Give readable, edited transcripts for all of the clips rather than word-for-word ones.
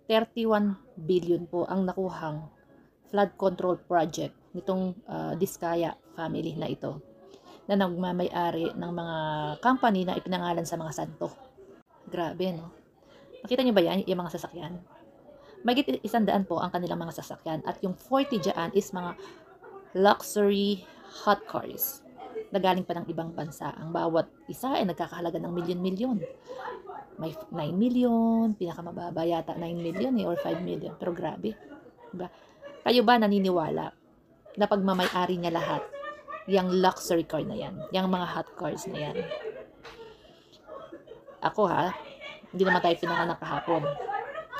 31 billion po ang nakuhang flood control project nitong Diskaya family na ito, na nagmamay-ari ng mga company na ipinangalan sa mga santo. Grabe, no? Nakita niyo ba yan, yung mga sasakyan? Mahigit 100 po ang kanilang mga sasakyan, at yung 40 dyan is mga luxury hot cars na galing pa ng ibang bansa. Ang bawat isa ay nagkakahalaga ng milyon-milyon. May 9 million, pinakamababa yata 9 million or 5 million. Pero grabe, diba? Kayo ba naniniwala na pagmamay-ari niya lahat yung luxury car na yan, yung mga hot cars na yan? Ako hindi naman tayo pinanganak kahapon.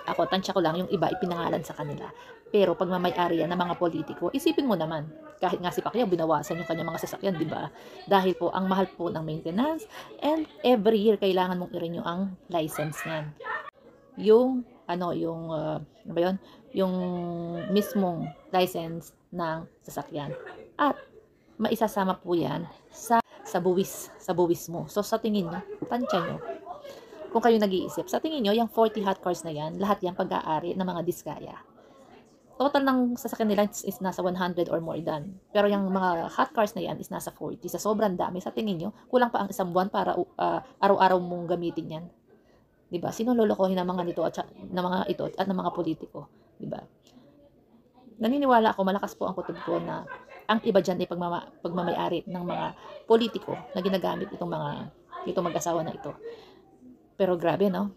Ako, tansya ko lang yung iba ipinangalan sa kanila. Pero pagmamay-ari yan ng mga politiko, isipin mo naman, kahit nga si Pacquiao, binawasan yung kanyang mga sasakyan, di ba? Dahil po, ang mahal po ng maintenance, and every year, kailangan mong i-renew ang license niyan. Yung, ano ba yun? Yung mismong license ng sasakyan. At, maisasama po yan sa buwis mo. So, sa tingin nyo, tansya nyo, kung kayo nag-iisip, sa tingin nyo, yung 40 hot cars na yan, lahat yan pag-aari ng mga Diskaya. Total ng sasakyan nila is nasa 100 or more than. Pero yung mga hot cars na yan is nasa 40. Sa sobrang dami, sa tingin nyo, kulang pa ang isang buwan para araw-araw mong gamitin yan. Diba? Sino lolokohin ng mga nito at ng mga ito at ng mga politiko? Diba? Naniniwala ako, malakas po ang kutob ko na ang iba dyan ay pagmamay-ari ng mga politiko na ginagamit itong mag-asawa na ito. Pero grabe, no?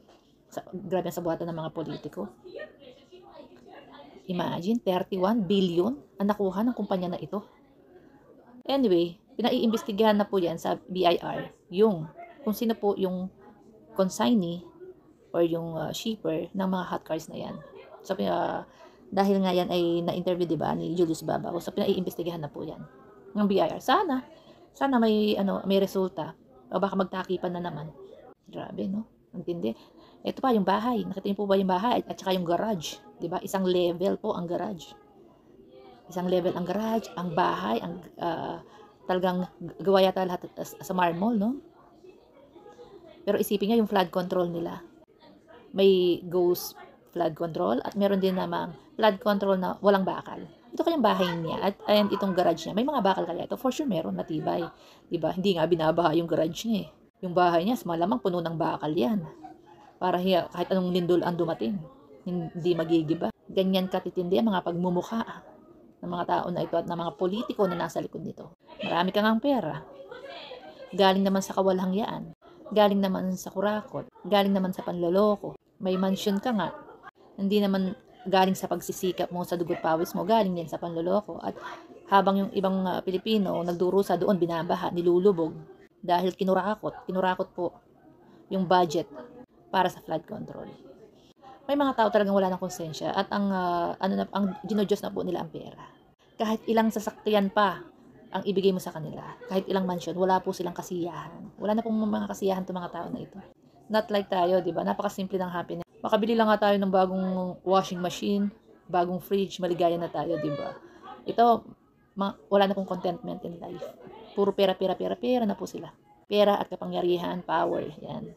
Grabe ang sabuatan ng mga politiko. Imagine, 31 billion ang nakuha ng kumpanya na ito. Anyway, pinaiimbestigahan na po yan sa BIR kung sino po yung consignee or yung shipper ng mga hot cars na yan. So, dahil nga yan ay na-interview, diba, ni Julius Babaw, so pinaiimbestigahan na po yan ng BIR. Sana may resulta, o baka magtakipan na naman. Grabe, no? Ang tindi. Ito pa yung bahay. Nakita niyo po ba yung bahay? At saka yung garage. Diba? Isang level po ang garage. Isang level ang garage, ang bahay, talagang gawa yata lahat sa marmol, no? Pero isipin niyo yung flood control nila. May ghost flood control at meron din namang flood control na walang bakal. Ito kayang bahay niya and itong garage niya. May mga bakal kaya ito? For sure meron, matibay. Diba? Hindi nga binabaha yung garage niya eh. Yung bahay niya, malamang puno ng bakal yan. Para kahit anong lindol ang dumating, hindi magigiba. Ganyan katitindi ang mga pagmumukha ng mga tao na ito at ng mga politiko na nasa likod nito. Marami kang ang pera. Galing naman sa kawalangyaan. Galing naman sa kurakot. Galing naman sa panloloko. May mansion ka nga. Hindi naman galing sa pagsisikap mo, sa dugot pawis mo. Galing din sa panloloko. At habang yung ibang Pilipino nagdurusa doon, binabaha, nilulubog. Dahil kinurakot po yung budget para sa flood control. May mga tao talagang wala ng konsensya at ang ginodiyos na po nila ang pera. Kahit ilang sasakyan pa ang ibigay mo sa kanila, kahit ilang mansion, wala po silang kasiyahan. Wala na pong mga kasiyahan itong mga tao na ito. Not like tayo, di ba? Napakasimple ng happiness. Makabili lang nga tayo ng bagong washing machine, bagong fridge, maligaya na tayo, di ba? Ito, wala na pong contentment in life. Puro pera na po sila. Pera at kapangyarihan, power, yan.